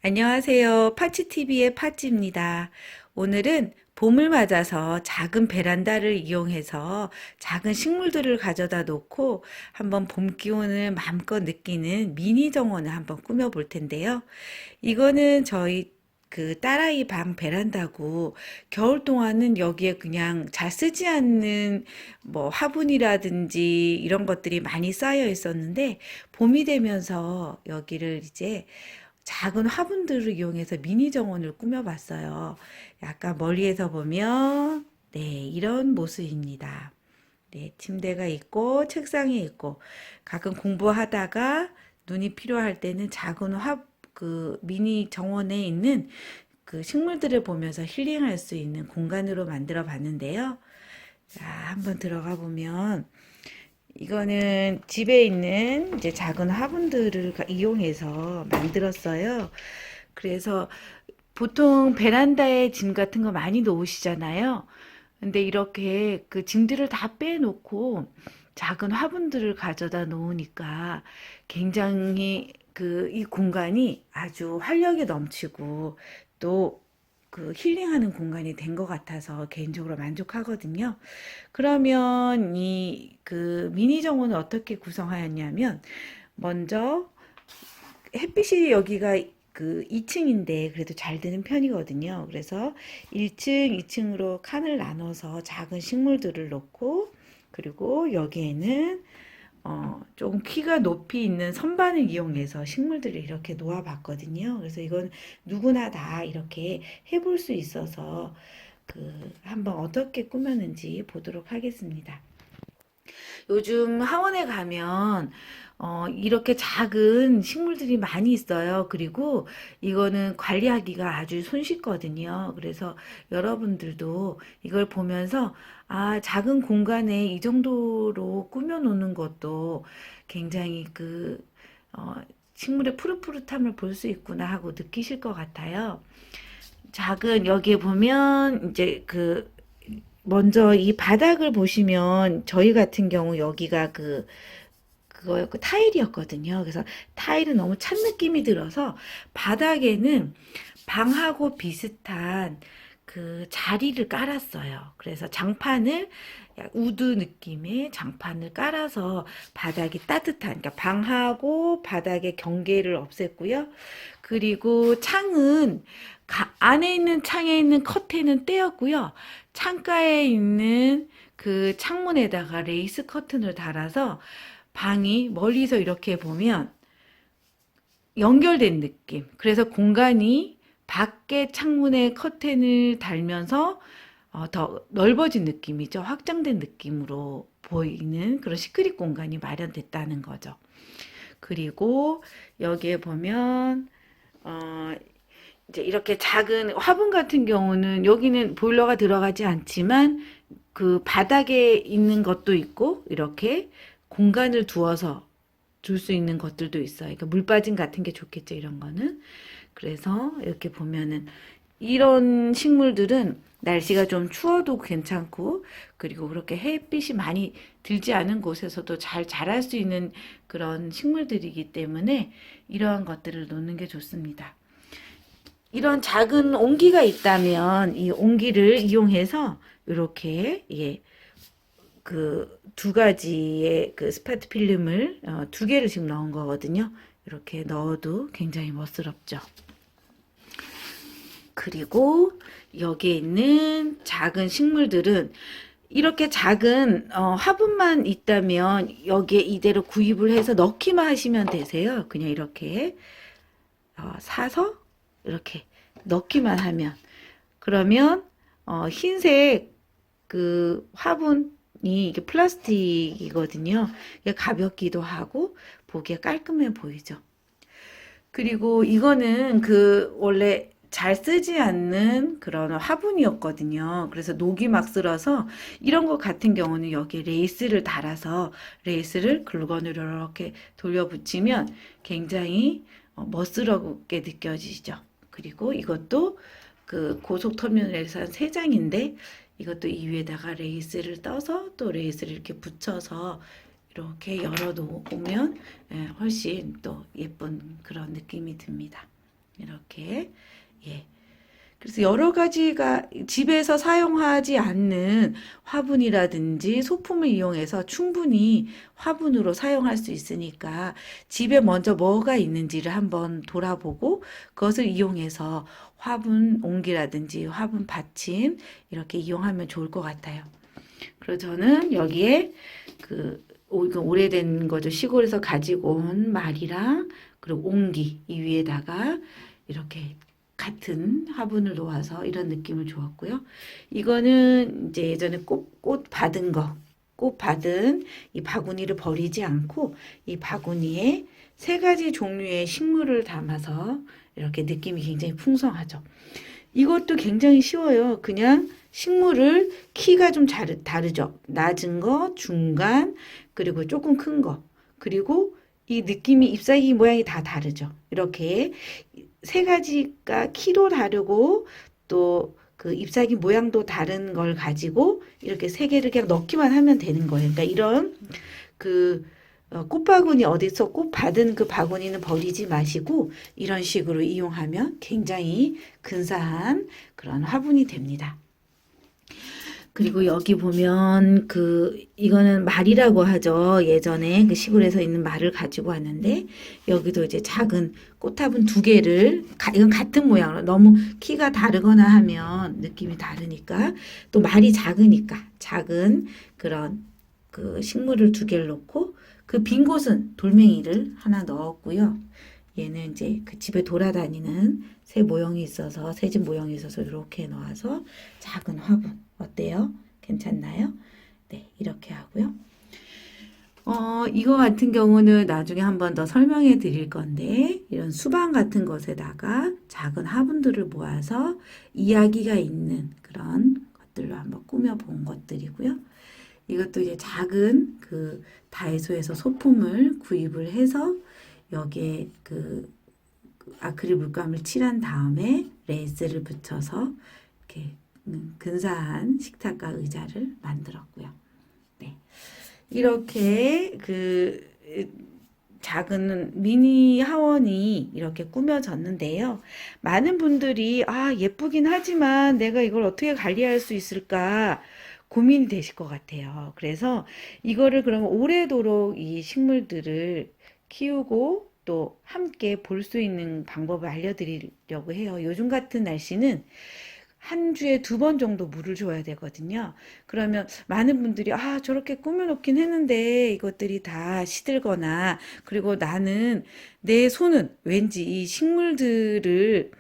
안녕하세요. 파치TV의 파치입니다. 오늘은 봄을 맞아서 작은 베란다를 이용해서 작은 식물들을 가져다 놓고 한번 봄 기운을 마음껏 느끼는 미니 정원을 한번 꾸며 볼 텐데요. 이거는 저희 딸아이 방 베란다고 겨울 동안은 여기에 그냥 잘 쓰지 않는 뭐 화분이라든지 이런 것들이 많이 쌓여 있었는데 봄이 되면서 여기를 이제 작은 화분들을 이용해서 미니 정원을 꾸며봤어요. 약간 멀리에서 보면 네, 이런 모습입니다. 네, 침대가 있고 책상이 있고 가끔 공부하다가 눈이 필요할 때는 작은 미니 정원에 있는 그 식물들을 보면서 힐링할 수 있는 공간으로 만들어 봤는데요. 자, 한번 들어가 보면 이거는 집에 있는 이제 작은 화분들을 이용해서 만들었어요. 그래서 보통 베란다에 짐 같은 거 많이 놓으시잖아요. 근데 이렇게 그 짐들을 다 빼놓고 작은 화분들을 가져다 놓으니까 굉장히 이 공간이 아주 활력이 넘치고 또 힐링하는 공간이 된 것 같아서 개인적으로 만족하거든요. 그러면 미니 정원을 어떻게 구성하였냐면 먼저 햇빛이 여기가 2층인데 그래도 잘 드는 편이거든요. 그래서 1층, 2층으로 칸을 나눠서 작은 식물들을 놓고 그리고 여기에는 조금 키가 높이 있는 선반을 이용해서 식물들을 이렇게 놓아 봤거든요. 그래서 이건 누구나 다 이렇게 해볼 수 있어서 한번 어떻게 꾸몄는지 보도록 하겠습니다. 요즘 하원에 가면 이렇게 작은 식물들이 많이 있어요. 그리고 이거는 관리하기가 아주 손쉽거든요. 그래서 여러분들도 이걸 보면서 아, 작은 공간에 이 정도로 꾸며놓는 것도 굉장히 어, 식물의 푸릇푸릇함을 볼 수 있구나 하고 느끼실 것 같아요. 작은 여기에 보면 이제 먼저 이 바닥을 보시면 저희 같은 경우 여기가 그거였고 타일이었거든요. 그래서 타일은 너무 찬 느낌이 들어서 바닥에는 방하고 비슷한 자리를 깔았어요. 그래서 장판을 우드 느낌의 장판을 깔아서 바닥이 따뜻한, 그러니까 방하고 바닥의 경계를 없앴고요. 그리고 창은 안에 있는 창에 있는 커튼은 떼었고요. 창가에 있는 그 창문에다가 레이스 커튼을 달아서 방이 멀리서 이렇게 보면 연결된 느낌. 그래서 공간이 밖에 창문에 커튼을 달면서 더 넓어진 느낌이죠. 확장된 느낌으로 보이는 그런 시크릿 공간이 마련됐다는 거죠. 그리고 여기에 보면 어, 이제 이렇게 작은 화분 같은 경우는 여기는 보일러가 들어가지 않지만 그 바닥에 있는 것도 있고 이렇게 공간을 두어서 둘 수 있는 것들도 있어요. 그러니까 물 빠짐 같은 게 좋겠죠, 이런 거는. 그래서 이렇게 보면은 이런 식물들은 날씨가 좀 추워도 괜찮고 그리고 그렇게 햇빛이 많이 들지 않은 곳에서도 잘 자랄 수 있는 그런 식물들이기 때문에 이러한 것들을 놓는 게 좋습니다. 이런 작은 온기가 있다면 이 온기를 이용해서 이렇게 그 두 가지의 그 스파트 필름을 두 개를 지금 넣은 거거든요. 이렇게 넣어도 굉장히 멋스럽죠. 그리고 여기에 있는 작은 식물들은 이렇게 작은 화분만 있다면 여기에 이대로 구입을 해서 넣기만 하시면 되세요. 그냥 이렇게 사서 이렇게 넣기만 하면 그러면 흰색 화분이 이게 플라스틱이거든요. 이게 가볍기도 하고 보기에 깔끔해 보이죠. 그리고 이거는 원래 잘 쓰지 않는 그런 화분이었거든요. 그래서 녹이 막 슬어서 이런 것 같은 경우는 여기에 레이스를 달아서 레이스를 글루건으로 이렇게 돌려붙이면 굉장히 멋스럽게 느껴지죠. 그리고 이것도 고속터미널에서 한 3장인데 이것도 이 위에다가 레이스를 떠서 또 레이스를 이렇게 붙여서 이렇게 열어 놓으면 훨씬 또 예쁜 그런 느낌이 듭니다. 이렇게. 예. 그래서 여러 가지가 집에서 사용하지 않는 화분이라든지 소품을 이용해서 충분히 화분으로 사용할 수 있으니까 집에 먼저 뭐가 있는지를 한번 돌아보고 그것을 이용해서 화분 옹기라든지 화분 받침 이렇게 이용하면 좋을 것 같아요. 그리고 저는 여기에 이거 오래된 거죠. 시골에서 가지고 온 말이랑 그리고 옹기 이 위에다가 이렇게 같은 화분을 놓아서 이런 느낌을 주었고요. 이거는 이제 예전에 꽃 받은 거, 꽃 받은 이 바구니를 버리지 않고 이 바구니에 세 가지 종류의 식물을 담아서 이렇게 느낌이 굉장히 풍성하죠. 이것도 굉장히 쉬워요. 그냥 식물을 키가 좀 다르죠. 낮은 거, 중간, 그리고 조금 큰 거. 그리고 이 느낌이 잎사귀 모양이 다 다르죠. 이렇게 세 가지가 키도 다르고 또 그 잎사귀 모양도 다른 걸 가지고 이렇게 세 개를 그냥 넣기만 하면 되는 거예요. 그러니까 이런 꽃바구니 어디서 꽃 받은 그 바구니는 버리지 마시고 이런 식으로 이용하면 굉장히 근사한 그런 화분이 됩니다. 그리고 여기 보면 이거는 말이라고 하죠. 예전에 그 시골에서 있는 말을 가지고 왔는데 여기도 이제 작은 꽃화분 두 개를 이건 같은 모양으로 너무 키가 다르거나 하면 느낌이 다르니까 또 말이 작으니까 작은 그런 그 식물을 두 개를 놓고 그 빈 곳은 돌멩이를 하나 넣었고요. 얘는 이제 그 집에 돌아다니는 새 모형이 있어서 새집 모형이 있어서 이렇게 놓아서 작은 화분 어때요? 괜찮나요? 네, 이렇게 하고요. 이거 같은 경우는 나중에 한 번 더 설명해 드릴 건데 이런 수방 같은 것에다가 작은 화분들을 모아서 이야기가 있는 그런 것들로 한번 꾸며 본 것들이고요. 이것도 이제 작은 그 다이소에서 소품을 구입을 해서 여기에 아크릴 물감을 칠한 다음에 레이스를 붙여서 이렇게 근사한 식탁과 의자를 만들었고요. 네. 이렇게 작은 미니 하원이 이렇게 꾸며졌는데요. 많은 분들이 예쁘긴 하지만 내가 이걸 어떻게 관리할 수 있을까 고민이 되실 것 같아요. 그래서 이거를 그러면 오래도록 이 식물들을 키우고 또 함께 볼 수 있는 방법을 알려드리려고 해요. 요즘 같은 날씨는 한 주에 2번 정도 물을 줘야 되거든요. 그러면 많은 분들이 저렇게 꾸며놓긴 했는데 이것들이 다 시들거나 그리고 나는 내 손은 왠지 이 식물들을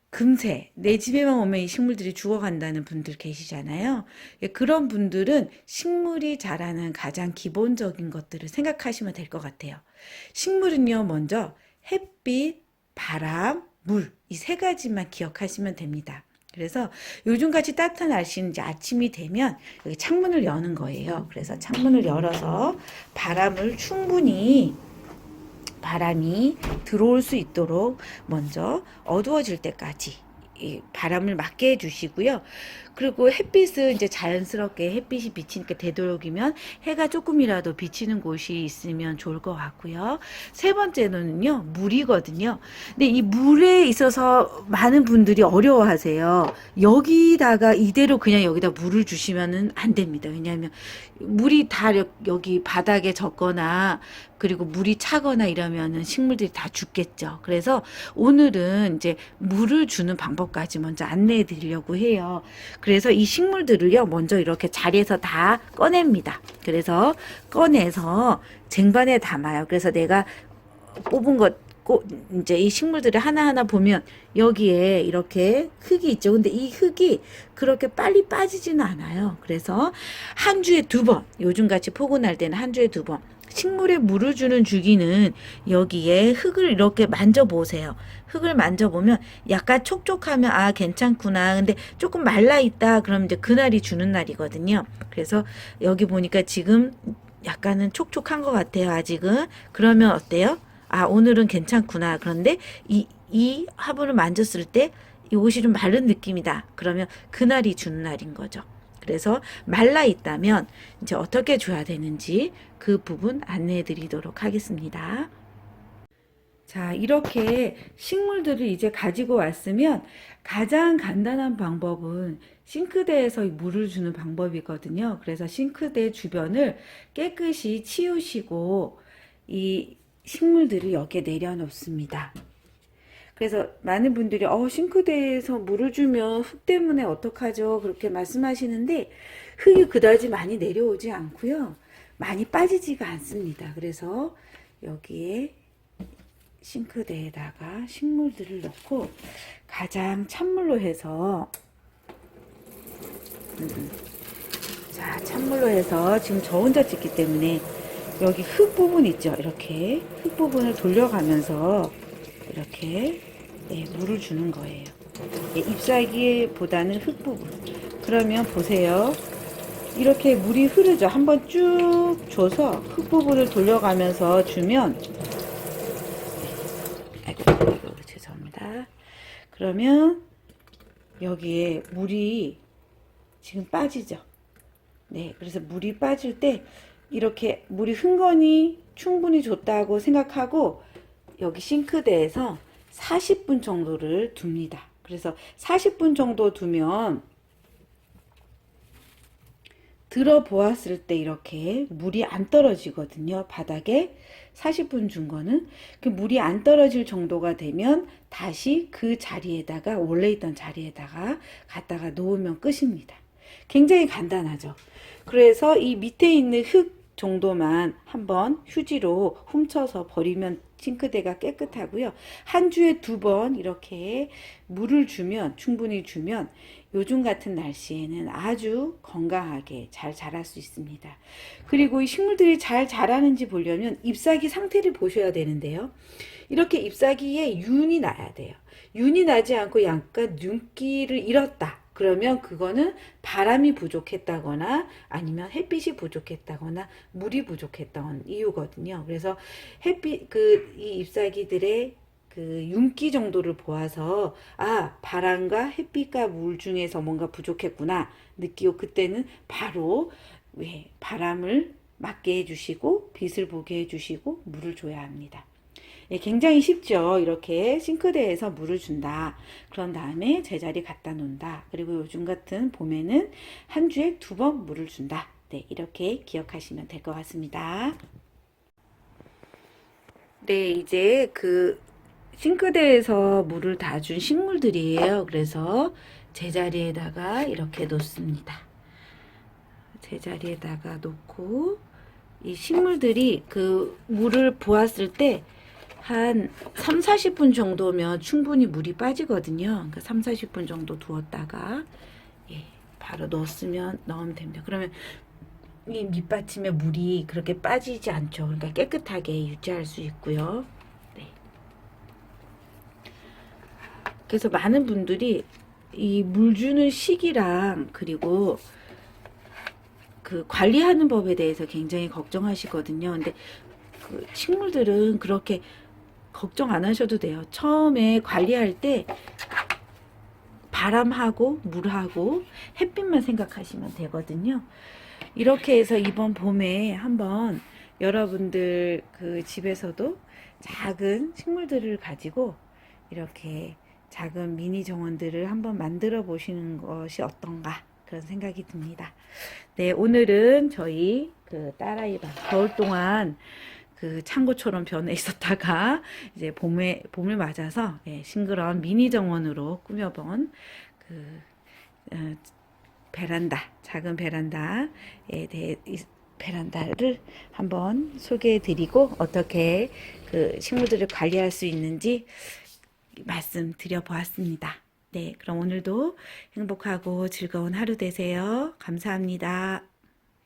금세 내 집에만 오면 이 식물들이 죽어간다는 분들 계시잖아요. 그런 분들은 식물이 자라는 가장 기본적인 것들을 생각하시면 될 것 같아요. 식물은요, 먼저 햇빛, 바람, 물, 이 세 가지만 기억하시면 됩니다. 그래서 요즘같이 따뜻한 날씨는 이제 아침이 되면 여기 창문을 여는 거예요. 그래서 창문을 열어서 바람이 들어올 수 있도록 먼저 어두워질 때까지 이 바람을 맞게 해주시고요. 그리고 햇빛은 이제 자연스럽게 햇빛이 비치니까 되도록이면 해가 조금이라도 비치는 곳이 있으면 좋을 것 같고요. 세 번째는요, 물이거든요. 근데 이 물에 있어서 많은 분들이 어려워하세요. 여기다가 이대로 그냥 여기다 물을 주시면은 안 됩니다. 왜냐하면 물이 다 여기 바닥에 젖거나 그리고 물이 차거나 이러면은 식물들이 다 죽겠죠. 그래서 오늘은 이제 물을 주는 방법까지 먼저 안내해 드리려고 해요. 그래서 이 식물들을요, 먼저 이렇게 자리에서 다 꺼냅니다. 그래서 꺼내서 쟁반에 담아요. 그래서 내가 뽑은 이제 이 식물들을 하나하나 보면 여기에 이렇게 흙이 있죠. 근데 이 흙이 그렇게 빨리 빠지지는 않아요. 그래서 한 주에 2번, 요즘같이 포근할 때는 한 주에 2번, 식물에 물을 주는 주기는 여기에 흙을 이렇게 만져보세요. 흙을 만져보면 약간 촉촉하면 괜찮구나. 근데 조금 말라있다. 그럼 이제 그날이 주는 날이거든요. 그래서 여기 보니까 지금 약간은 촉촉한 것 같아요. 아직은. 그러면 어때요? 오늘은 괜찮구나. 그런데 이 화분을 만졌을 때 이 옷이 좀 마른 느낌이다. 그러면 그날이 주는 날인 거죠. 그래서 말라 있다면 이제 어떻게 줘야 되는지 그 부분 안내해 드리도록 하겠습니다. 자, 이렇게 식물들을 이제 가지고 왔으면 가장 간단한 방법은 싱크대에서 물을 주는 방법이거든요. 그래서 싱크대 주변을 깨끗이 치우시고 이 식물들을 여기에 내려놓습니다. 그래서 많은 분들이 싱크대에서 물을 주면 흙 때문에 어떡하죠? 그렇게 말씀하시는데 흙이 그다지 많이 내려오지 않고요. 많이 빠지지가 않습니다. 그래서 여기에 싱크대에다가 식물들을 넣고 가장 찬물로 해서 자, 찬물로 해서 지금 저 혼자 찍기 때문에 여기 흙 부분 있죠? 이렇게 흙 부분을 돌려가면서 이렇게 물을 주는 거예요. 잎사귀보다는 흙 부분. 그러면 보세요. 이렇게 물이 흐르죠. 한번 쭉 줘서 흙 부분을 돌려가면서 주면 아이고 죄송합니다. 그러면 여기에 물이 지금 빠지죠. 네, 그래서 물이 빠질 때 이렇게 물이 흥건히 충분히 줬다고 생각하고 여기 싱크대에서 40분 정도를 둡니다. 그래서 40분 정도 두면 들어보았을 때 이렇게 물이 안 떨어지거든요. 바닥에 40분 준 거는 그 물이 안 떨어질 정도가 되면 다시 그 자리에다가 원래 있던 자리에다가 갖다가 놓으면 끝입니다. 굉장히 간단하죠. 그래서 이 밑에 있는 흙 정도만 한번 휴지로 훔쳐서 버리면 싱크대가 깨끗하고요. 한 주에 2번 이렇게 물을 주면 충분히 주면 요즘 같은 날씨에는 아주 건강하게 잘 자랄 수 있습니다. 그리고 이 식물들이 잘 자라는지 보려면 잎사귀 상태를 보셔야 되는데요. 이렇게 잎사귀에 윤이 나야 돼요. 윤이 나지 않고 약간 윤기를 잃었다. 그러면 그거는 바람이 부족했다거나 아니면 햇빛이 부족했다거나 물이 부족했던 이유거든요. 그래서 이 잎사귀들의 그 윤기 정도를 보아서 바람과 햇빛과 물 중에서 뭔가 부족했구나 느끼고 그때는 바로 바람을 맞게 해주시고 빛을 보게 해주시고 물을 줘야 합니다. 굉장히 쉽죠. 이렇게 싱크대에서 물을 준다. 그런 다음에 제자리 갖다 놓는다. 그리고 요즘 같은 봄에는 한 주에 2번 물을 준다. 네, 이렇게 기억하시면 될 것 같습니다. 네, 이제 그 싱크대에서 물을 다 준 식물들이에요. 그래서 제자리에다가 이렇게 놓습니다. 제자리에다가 놓고 이 식물들이 그 물을 부었을 때 한 3, 40분 정도면 충분히 물이 빠지거든요. 그러니까 3, 40분 정도 두었다가 바로 넣으면 됩니다. 그러면 이 밑받침에 물이 그렇게 빠지지 않죠. 그러니까 깨끗하게 유지할 수 있고요. 네. 그래서 많은 분들이 이 물 주는 시기랑 그리고 그 관리하는 법에 대해서 굉장히 걱정하시거든요. 근데 그 식물들은 그렇게 걱정 안 하셔도 돼요. 처음에 관리할 때 바람하고 물하고 햇빛만 생각하시면 되거든요. 이렇게 해서 이번 봄에 한번 여러분들 그 집에서도 작은 식물들을 가지고 이렇게 작은 미니 정원들을 한번 만들어 보시는 것이 어떤가 그런 생각이 듭니다. 네, 오늘은 저희 그 딸아이가 겨울 동안 그 창고처럼 변해 있었다가 이제 봄을 맞아서 싱그러운 미니 정원으로 꾸며본 그 작은 베란다를 한번 소개해 드리고 어떻게 그 식물들을 관리할 수 있는지 말씀드려 보았습니다. 네, 그럼 오늘도 행복하고 즐거운 하루 되세요. 감사합니다.